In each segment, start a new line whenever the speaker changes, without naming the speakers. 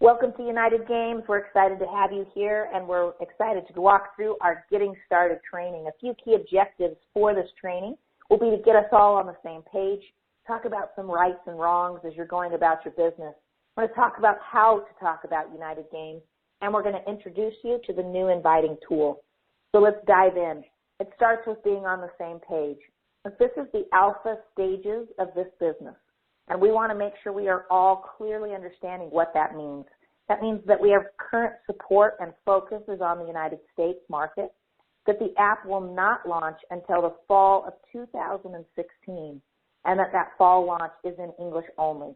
Welcome to United Games. We're excited to have you here, and we're excited to walk through our Getting Started training. A few key objectives for this training will be to get us all on the same page, talk about some rights and wrongs as you're going about your business. We're going to talk about how to talk about United Games, and we're going to introduce you to the new inviting tool. So let's dive in. It starts with being on the same page. This is the alpha stages of this business. And we want to make sure we are all clearly understanding what that means. That means that we have current support and focus is on the United States market, that the app will not launch until the fall of 2016, and that fall launch is in English only.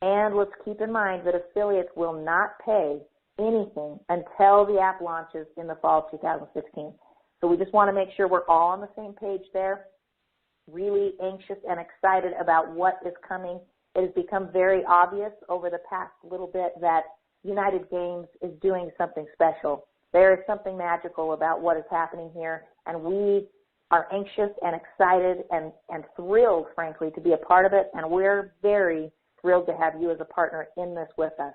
And let's keep in mind that affiliates will not pay anything until the app launches in the fall of 2016. So we just want to make sure we're all on the same page there. Really anxious and excited about what is coming. It has become very obvious over the past little bit that United Games is doing something special. There is something magical about what is happening here, and we are anxious and excited and thrilled, frankly, to be a part of it, and we're very thrilled to have you as a partner in this with us.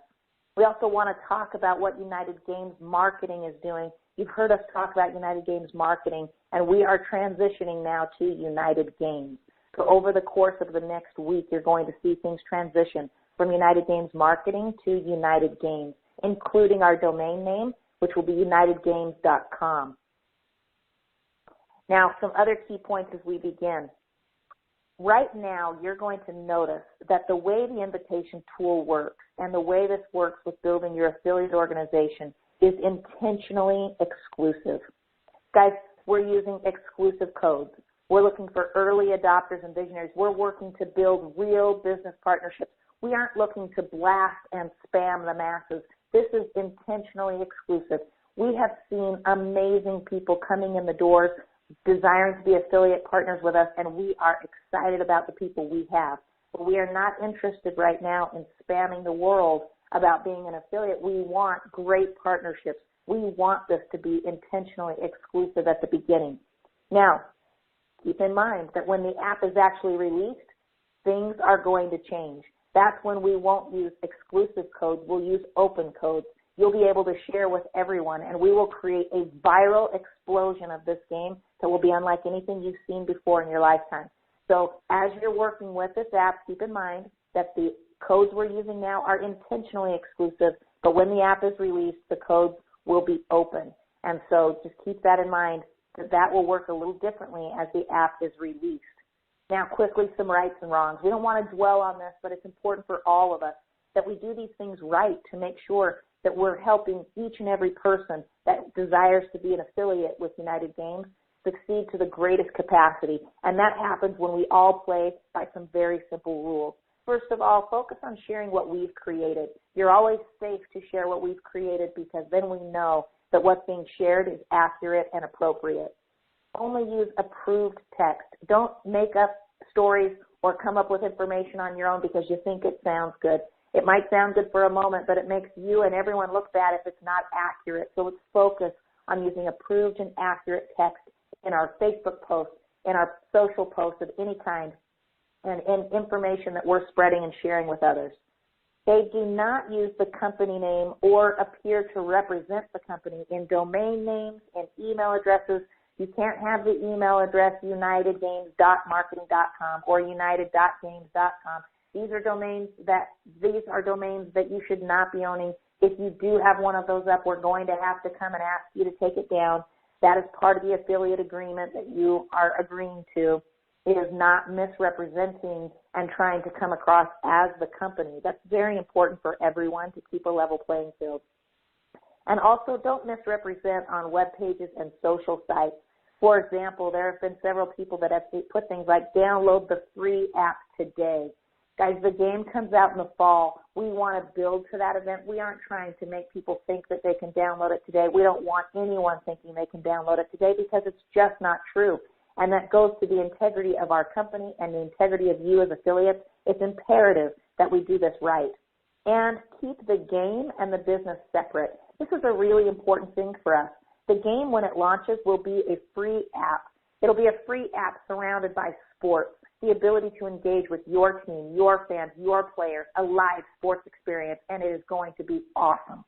We also want to talk about what United Games Marketing is doing. You've heard us talk about United Games Marketing, and we are transitioning now to United Games. So over the course of the next week, you're going to see things transition from United Games Marketing to United Games, including our domain name, which will be unitedgames.com. Now, some other key points as we begin. Right now, you're going to notice that the way the invitation tool works and the way this works with building your affiliate organization is intentionally exclusive. Guys, we're using exclusive codes. We're looking for early adopters and visionaries. We're working to build real business partnerships. We aren't looking to blast and spam the masses. This is intentionally exclusive. We have seen amazing people coming in the doors desiring to be affiliate partners with us, and we are excited about the people we have. But we are not interested right now in spamming the world about being an affiliate. We want great partnerships. We want this to be intentionally exclusive at the beginning. Now, keep in mind that when the app is actually released, things are going to change. That's when we won't use exclusive codes. We'll use open codes. You'll be able to share with everyone, and we will create a viral explosion of this game that will be unlike anything you've seen before in your lifetime. So as you're working with this app, keep in mind that the codes we're using now are intentionally exclusive, but when the app is released, the codes will be open. And so just keep that in mind, that will work a little differently as the app is released. Now, quickly, some rights and wrongs. We don't want to dwell on this, but it's important for all of us that we do these things right to make sure that we're helping each and every person that desires to be an affiliate with United Games succeed to the greatest capacity. And that happens when we all play by some very simple rules. First of all, focus on sharing what we've created. You're always safe to share what we've created because then we know that what's being shared is accurate and appropriate. Only use approved text. Don't make up stories or come up with information on your own because you think it sounds good. It might sound good for a moment, but it makes you and everyone look bad if it's not accurate. So let's focus on using approved and accurate text in our Facebook posts, in our social posts of any kind, and in information that we're spreading and sharing with others. They do not use the company name or appear to represent the company in domain names and email addresses. You can't have the email address unitedgames.marketing.com or united.games.com. These are domains that you should not be owning. If you do have one of those up, we're going to have to come and ask you to take it down. That is part of the affiliate agreement that you are agreeing to. It is not misrepresenting and trying to come across as the company. That's very important for everyone to keep a level playing field. And also don't misrepresent on web pages and social sites. For example, there have been several people that have put things like download the free app today. Guys, the game comes out in the fall. We want to build to that event. We aren't trying to make people think that they can download it today. We don't want anyone thinking they can download it today because it's just not true. And that goes to the integrity of our company and the integrity of you as affiliates. It's imperative that we do this right. And keep the game and the business separate. This is a really important thing for us. The game, when it launches, will be a free app. It'll be a free app surrounded by sports. the ability to engage with your team, your fans, your players, a live sports experience, and it is going to be awesome.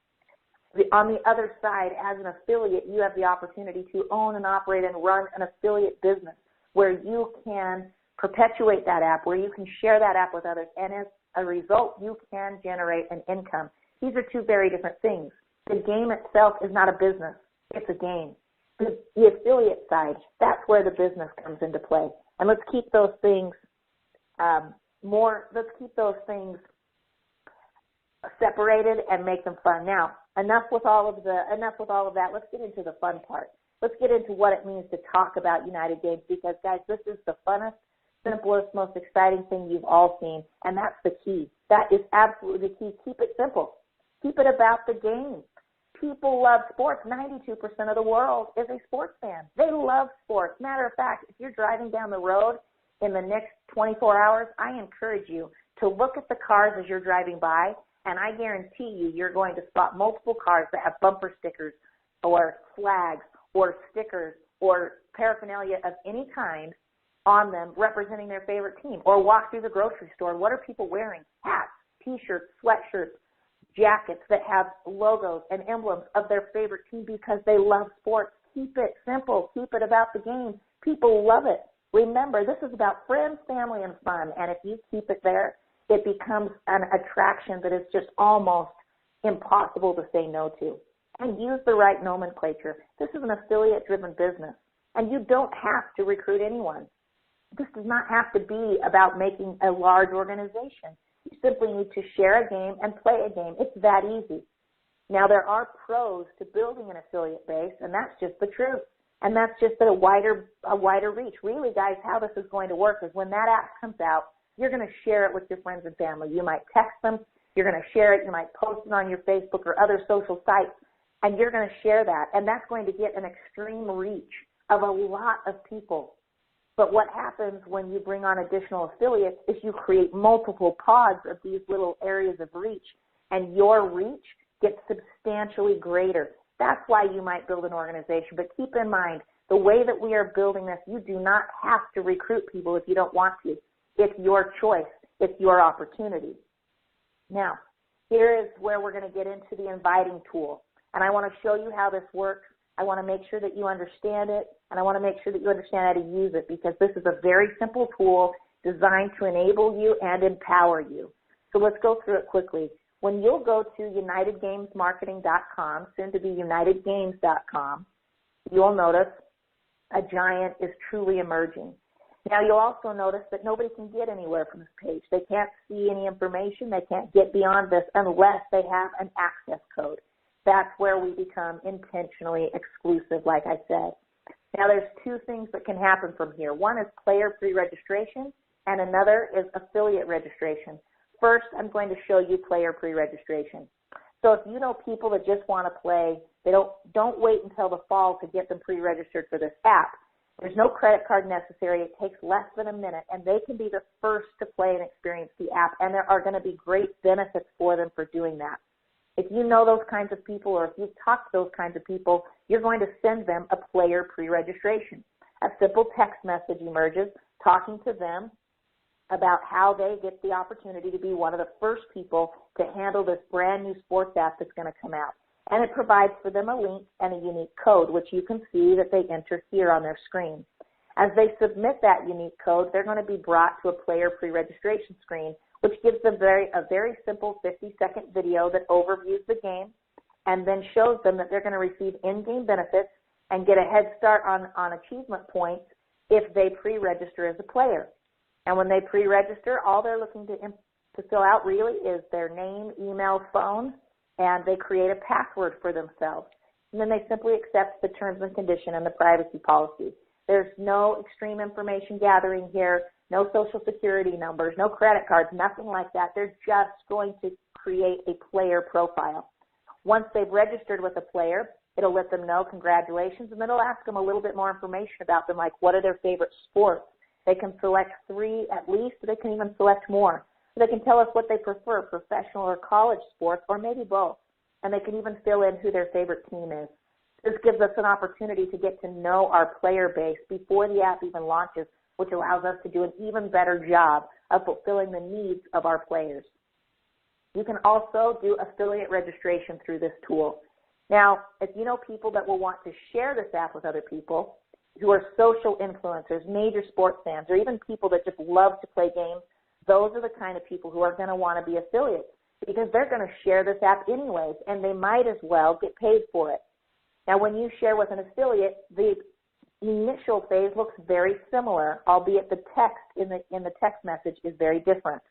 On the other side, as an affiliate, you have the opportunity to own and operate and run an affiliate business where you can perpetuate that app, where you can share that app with others, and as a result, you can generate an income. These are two very different things. The game itself is not a business. It's a game. The affiliate side, that's where the business comes into play. And let's keep those things separated and make them fun. Now, enough with all of that. Let's get into the fun part. Let's get into what it means to talk about United Games, because, guys, this is the funnest, simplest, most exciting thing you've all seen, and that's the key. That is absolutely the key. Keep it simple. Keep it about the game. People love sports. 92% of the world is a sports fan. They love sports. Matter of fact, if you're driving down the road in the next 24 hours, I encourage you to look at the cars as you're driving by, and I guarantee you're going to spot multiple cars that have bumper stickers or flags or stickers or paraphernalia of any kind on them representing their favorite team. Or walk through the grocery store. What are people wearing? Hats, T-shirts, sweatshirts, jackets that have logos and emblems of their favorite team because they love sports. Keep it simple. Keep it about the game. People love it. Remember, this is about friends, family, and fun. And if you keep it there, it becomes an attraction that is just almost impossible to say no to. And use the right nomenclature. This is an affiliate-driven business, and you don't have to recruit anyone. This does not have to be about making a large organization. You simply need to share a game and play a game. It's that easy. Now, there are pros to building an affiliate base, and that's just the truth. And that's just a wider reach. Really, guys, how this is going to work is when that app comes out, you're going to share it with your friends and family. You might text them. You're going to share it. You might post it on your Facebook or other social sites, and you're going to share that. And that's going to get an extreme reach of a lot of people. But what happens when you bring on additional affiliates is you create multiple pods of these little areas of reach, and your reach gets substantially greater. That's why you might build an organization. But keep in mind, the way that we are building this, you do not have to recruit people if you don't want to. It's your choice. It's your opportunity. Now, here is where we're going to get into the inviting tool. And I want to show you how this works. I want to make sure that you understand it, and I want to make sure that you understand how to use it, because this is a very simple tool designed to enable you and empower you. So let's go through it quickly. When you'll go to UnitedGamesMarketing.com, soon to be UnitedGames.com, you'll notice a giant is truly emerging. Now, you'll also notice that nobody can get anywhere from this page. They can't see any information. They can't get beyond this unless they have an access code. That's where we become intentionally exclusive, like I said. Now, there's two things that can happen from here. One is player pre-registration, and another is affiliate registration. First, I'm going to show you player pre-registration. So if you know people that just want to play, they don't wait until the fall to get them pre-registered for this app. There's no credit card necessary. It takes less than a minute, and they can be the first to play and experience the app, and there are going to be great benefits for them for doing that. If you know those kinds of people, or if you've talked to those kinds of people, you're going to send them a player pre-registration. A simple text message emerges talking to them about how they get the opportunity to be one of the first people to handle this brand new sports app that's going to come out. And it provides for them a link and a unique code, which you can see that they enter here on their screen. As they submit that unique code, they're going to be brought to a player pre-registration screen, which gives them a very simple 50-second video that overviews the game and then shows them that they're going to receive in-game benefits and get a head start on achievement points if they pre-register as a player. And when they pre-register, all they're looking to fill out really is their name, email, phone, and they create a password for themselves. And then they simply accept the terms and condition and the privacy policy. There's no extreme information gathering here, no social security numbers, no credit cards, nothing like that. They're just going to create a player profile. Once they've registered with a player, it'll let them know congratulations, and then it'll ask them a little bit more information about them, like what are their favorite sports. They can select 3 at least, or they can even select more. They can tell us what they prefer, professional or college sports, or maybe both. And they can even fill in who their favorite team is. This gives us an opportunity to get to know our player base before the app even launches, which allows us to do an even better job of fulfilling the needs of our players. You can also do affiliate registration through this tool. Now, if you know people that will want to share this app with other people who are social influencers, major sports fans, or even people that just love to play games, those are the kind of people who are going to want to be affiliates because they're going to share this app anyways, and they might as well get paid for it. Now, when you share with an affiliate, the initial phase looks very similar, albeit the text in the text message is very different.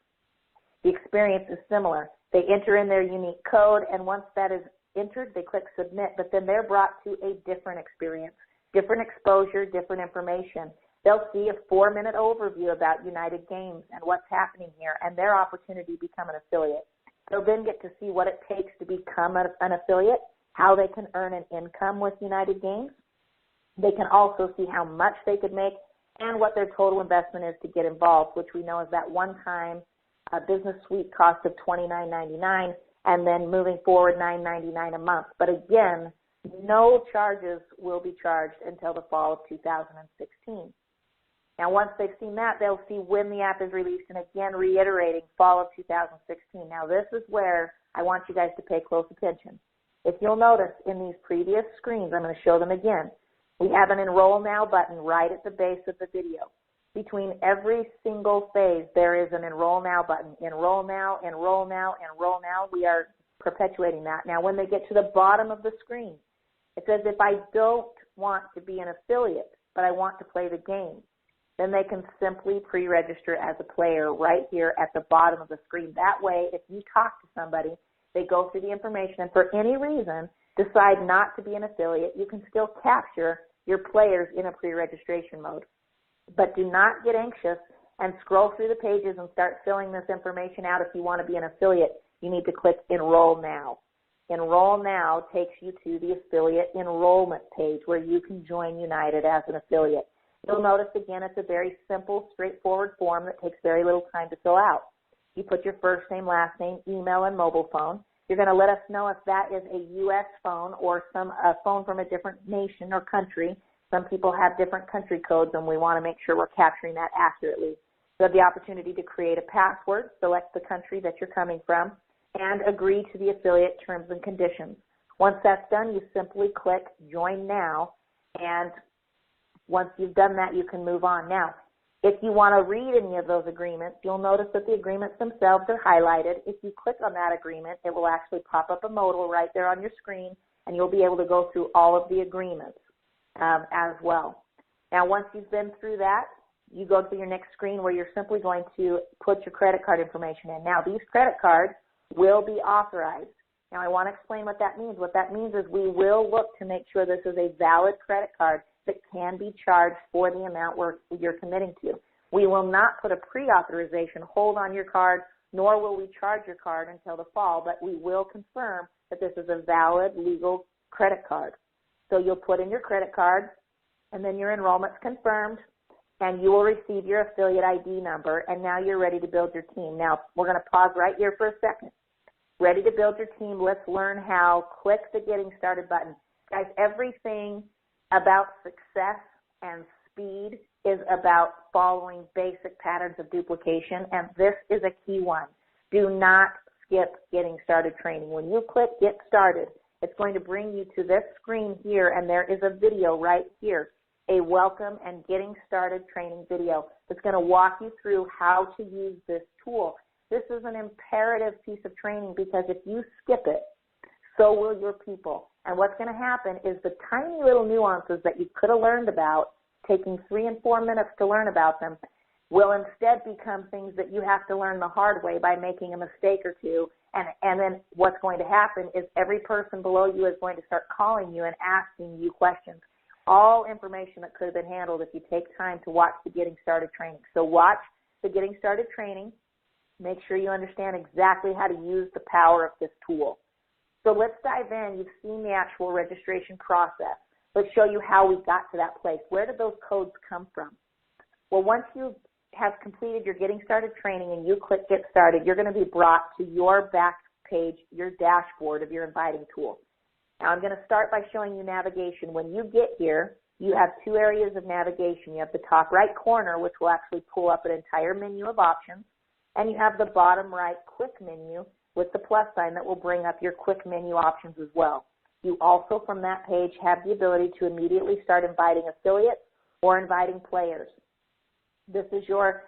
The experience is similar. They enter in their unique code, and once that is entered, they click submit, but then they're brought to a different experience, different exposure, different information. They'll see a 4-minute overview about United Games and what's happening here and their opportunity to become an affiliate. They'll then get to see what it takes to become an affiliate, how they can earn an income with United Games. They can also see how much they could make and what their total investment is to get involved, which we know is that one-time business suite cost of $29.99 and then moving forward $9.99 a month. But again, no charges will be charged until the fall of 2016. Now, once they've seen that, they'll see when the app is released, and again, reiterating fall of 2016. Now, this is where I want you guys to pay close attention. If you'll notice in these previous screens, I'm going to show them again, we have an Enroll Now button right at the base of the video. Between every single phase, there is an Enroll Now button. Enroll now, enroll now, enroll now. We are perpetuating that. Now, when they get to the bottom of the screen, it says if I don't want to be an affiliate, but I want to play the game, then they can simply pre-register as a player right here at the bottom of the screen. That way, if you talk to somebody, they go through the information, and for any reason decide not to be an affiliate, you can still capture your players in a pre-registration mode. But do not get anxious and scroll through the pages and start filling this information out if you want to be an affiliate. You need to click Enroll Now. Enroll Now takes you to the affiliate enrollment page where you can join United as an affiliate. You'll notice, again, it's a very simple, straightforward form that takes very little time to fill out. You put your first name, last name, email, and mobile phone. You're going to let us know if that is a U.S. phone or a phone from a different nation or country. Some people have different country codes, and we want to make sure we're capturing that accurately. You have the opportunity to create a password, select the country that you're coming from, and agree to the affiliate terms and conditions. Once that's done, you simply click Join Now, and once you've done that, you can move on. Now, if you want to read any of those agreements, you'll notice that the agreements themselves are highlighted. If you click on that agreement, it will actually pop up a modal right there on your screen, and you'll be able to go through all of the agreements as well. Now, once you've been through that, you go to your next screen where you're simply going to put your credit card information in. Now, these credit cards will be authorized. Now, I want to explain what that means. What that means is we will look to make sure this is a valid credit card that can be charged for the amount you're committing to. We will not put a pre-authorization hold on your card, nor will we charge your card until the fall, but we will confirm that this is a valid legal credit card. So you'll put in your credit card, and then your enrollment's confirmed, and you will receive your affiliate ID number, and now you're ready to build your team. Now, we're going to pause right here for a second. Ready to build your team, let's learn how. Click the Getting Started button. Guys, everything about success and speed is about following basic patterns of duplication, and this is a key one. Do not skip Getting Started training. When you click Get Started, it's going to bring you to this screen here, and there is a video right here, a Welcome and Getting Started training video that's going to walk you through how to use this tool. This is an imperative piece of training because if you skip it, so will your people. And what's going to happen is the tiny little nuances that you could have learned about, taking 3 and 4 minutes to learn about them, will instead become things that you have to learn the hard way by making a mistake or two. And then what's going to happen is every person below you is going to start calling you and asking you questions. All information that could have been handled if you take time to watch the Getting Started training. So watch the Getting Started training. Make sure you understand exactly how to use the power of this tool. So let's dive in. You've seen the actual registration process. Let's show you how we got to that place. Where did those codes come from? Well, once you have completed your Getting Started training and you click Get Started, you're going to be brought to your back page, your dashboard of your inviting tool. Now, I'm going to start by showing you navigation. When you get here, you have two areas of navigation. You have the top right corner, which will actually pull up an entire menu of options, and you have the bottom right quick menu with the plus sign that will bring up your quick menu options as well. You also, from that page, have the ability to immediately start inviting affiliates or inviting players. This is your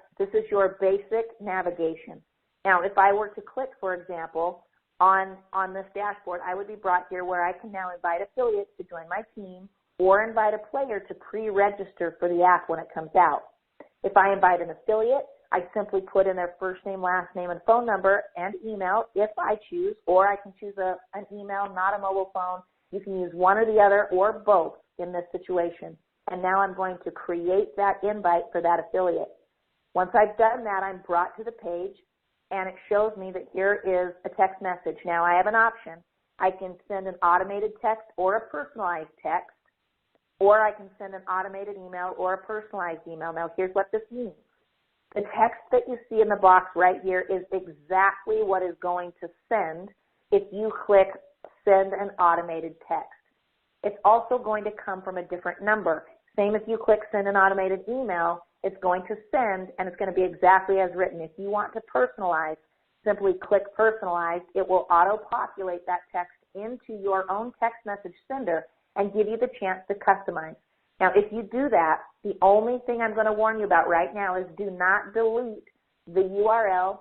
basic navigation. Now, if I were to click, for example, on this dashboard, I would be brought here where I can now invite affiliates to join my team or invite a player to pre-register for the app when it comes out. If I invite an affiliate, I simply put in their first name, last name, and phone number and email if I choose, or I can choose an email, not a mobile phone. You can use one or the other or both in this situation. And now I'm going to create that invite for that affiliate. Once I've done that, I'm brought to the page, and it shows me that here is a text message. Now I have an option. I can send an automated text or a personalized text, or I can send an automated email or a personalized email. Now here's what this means. The text that you see in the box right here is exactly what is going to send if you click send an automated text. It's also going to come from a different number. Same if you click send an automated email, it's going to send and it's going to be exactly as written. If you want to personalize, simply click personalize. It will auto-populate that text into your own text message sender and give you the chance to customize. Now, if you do that, the only thing I'm going to warn you about right now is do not delete the URL,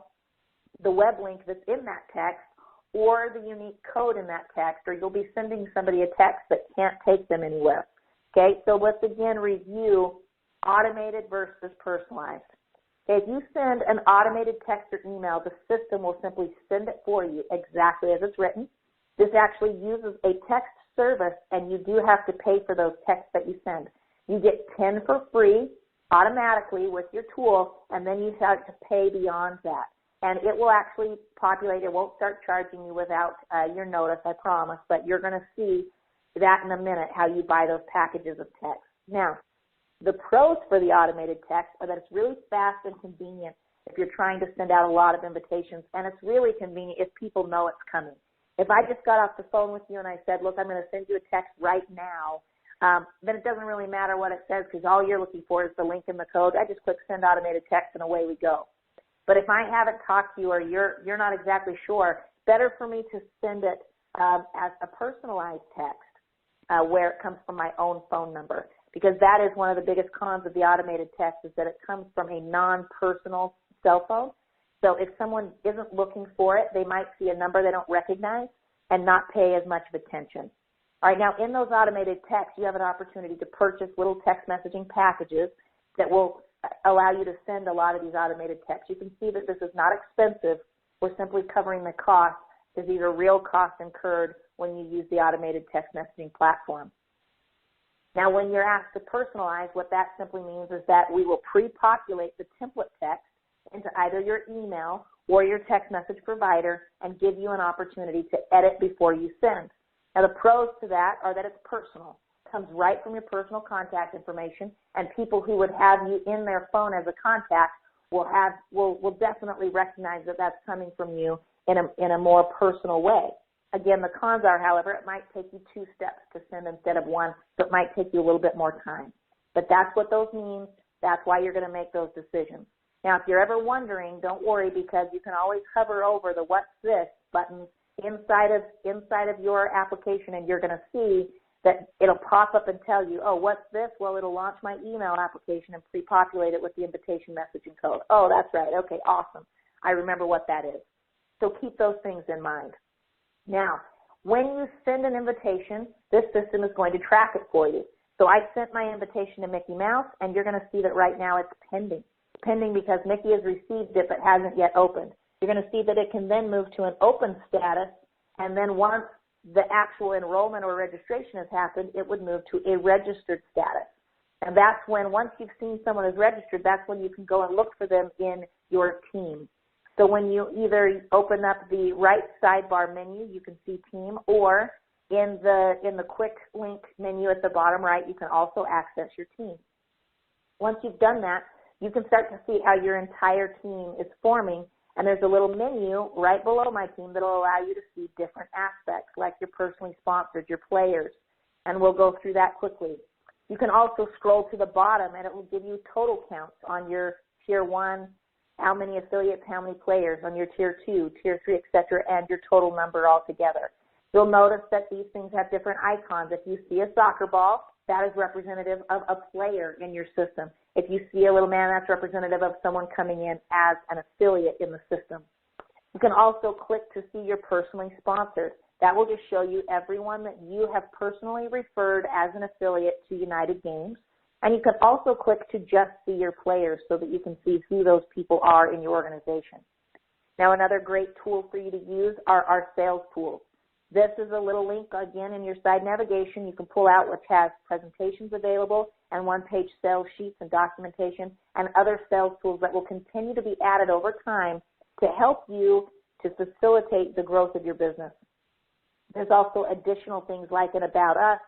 the web link that's in that text, or the unique code in that text, or you'll be sending somebody a text that can't take them anywhere. Okay, so let's again review automated versus personalized. Okay, if you send an automated text or email, the system will simply send it for you exactly as it's written. This actually uses a text service, and you do have to pay for those texts that you send. You get 10 for free automatically with your tool, and then you have to pay beyond that. And it will actually populate. It won't start charging you without your notice, I promise, but you're going to see that in a minute, how you buy those packages of text. Now, the pros for the automated text are that it's really fast and convenient if you're trying to send out a lot of invitations, and it's really convenient if people know it's coming. If I just got off the phone with you and I said, look, I'm going to send you a text right now, then it doesn't really matter what it says because all you're looking for is the link and the code. I just click send automated text and away we go. But if I haven't talked to you or you're not exactly sure, better for me to send it as a personalized text where it comes from my own phone number, because that is one of the biggest cons of the automated text is that it comes from a non-personal cell phone. So if someone isn't looking for it, they might see a number they don't recognize and not pay as much of attention. All right, now in those automated texts, you have an opportunity to purchase little text messaging packages that will allow you to send a lot of these automated texts. You can see that this is not expensive. We're simply covering the cost, because these are real costs incurred when you use the automated text messaging platform. Now, when you're asked to personalize, what that simply means is that we will pre-populate the template text into either your email or your text message provider and give you an opportunity to edit before you send. Now, the pros to that are that it's personal. It comes right from your personal contact information, and people who would have you in their phone as a contact will definitely recognize that that's coming from you in a more personal way. Again, the cons are, however, it might take you 2 steps to send instead of 1, so it might take you a little bit more time. But that's what those mean. That's why you're going to make those decisions. Now, if you're ever wondering, don't worry, because you can always hover over the What's This buttons inside of your application, and you're going to see that it'll pop up and tell you, oh, what's this? Well, it'll launch my email application and pre-populate it with the invitation messaging code. Oh, that's right. Okay, awesome. I remember what that is. So keep those things in mind. Now, when you send an invitation, this system is going to track it for you. So I sent my invitation to Mickey Mouse, and you're going to see that right now it's pending. Pending because Mickey has received it but hasn't yet opened. You're going to see that it can then move to an open status, and then once the actual enrollment or registration has happened, it would move to a registered status. And that's when, once you've seen someone is registered, that's when you can go and look for them in your team. So when you either open up the right sidebar menu, you can see team, or in the quick link menu at the bottom right, you can also access your team. Once you've done that, you can start to see how your entire team is forming, and there's a little menu right below my team that will allow you to see different aspects, like your personally sponsored, your players, and we'll go through that quickly. You can also scroll to the bottom and it will give you total counts on your Tier 1, how many affiliates, how many players, on your Tier 2, Tier 3, etc., and your total number altogether. You'll notice that these things have different icons. If you see a soccer ball, that is representative of a player in your system. If you see a little man, that's representative of someone coming in as an affiliate in the system. You can also click to see your personally sponsored. That will just show you everyone that you have personally referred as an affiliate to United Games. And you can also click to just see your players so that you can see who those people are in your organization. Now, another great tool for you to use are our sales tools. This is a little link, again, in your side navigation. You can pull out which has presentations available and one-page sales sheets and documentation and other sales tools that will continue to be added over time to help you to facilitate the growth of your business. There's also additional things like an About Us,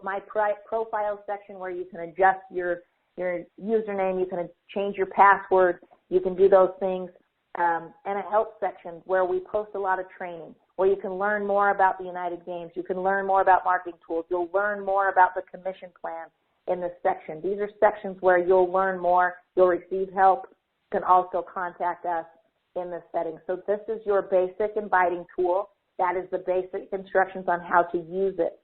My Profile section where you can adjust your username, you can change your password, you can do those things, and a help section where we post a lot of training, where you can learn more about the United Games, you can learn more about marketing tools, you'll learn more about the commission plan in this section. These are sections where you'll learn more, you'll receive help, you can also contact us in this setting. So this is your basic inviting tool. That is the basic instructions on how to use it.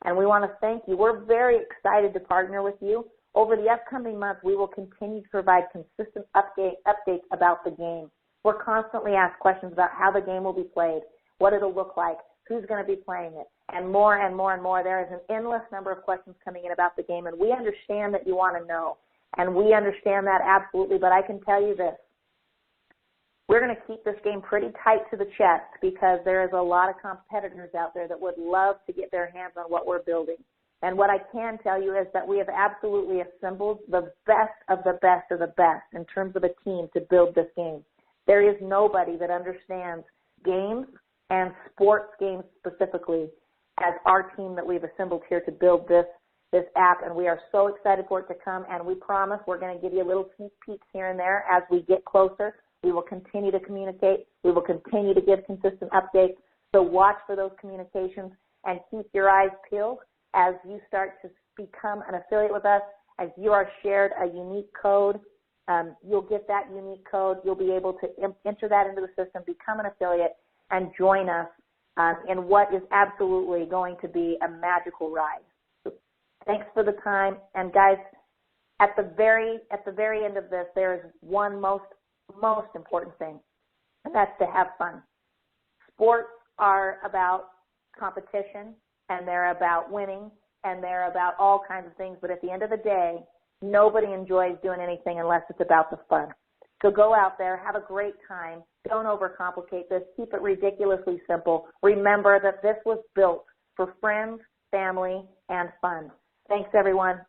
And we want to thank you. We're very excited to partner with you. Over the upcoming month, we will continue to provide consistent updates about the game. We're constantly asked questions about how the game will be played, what it'll look like, who's going to be playing it, and more and more and more. There is an endless number of questions coming in about the game, and we understand that you want to know. And we understand that absolutely, but I can tell you this. We're going to keep this game pretty tight to the chest because there is a lot of competitors out there that would love to get their hands on what we're building. And what I can tell you is that we have absolutely assembled the best of the best of the best in terms of a team to build this game. There is nobody that understands games and sports games specifically as our team that we've assembled here to build this app, and we are so excited for it to come, and we promise we're going to give you a little sneak peeks here and there as we get closer. We will continue to communicate. We will continue to give consistent updates. So watch for those communications and keep your eyes peeled as you start to become an affiliate with us. As you are shared a unique code, you'll get that unique code. You'll be able to enter that into the system, become an affiliate, and join us in what is absolutely going to be a magical ride. So thanks for the time. And guys, at the very end of this, there is one most important thing, and that's to have fun. Sports are about competition, and they're about winning, and they're about all kinds of things, but at the end of the day, nobody enjoys doing anything unless it's about the fun. So go out there, have a great time. Don't overcomplicate this. Keep it ridiculously simple. Remember that this was built for friends, family, and fun. Thanks, everyone.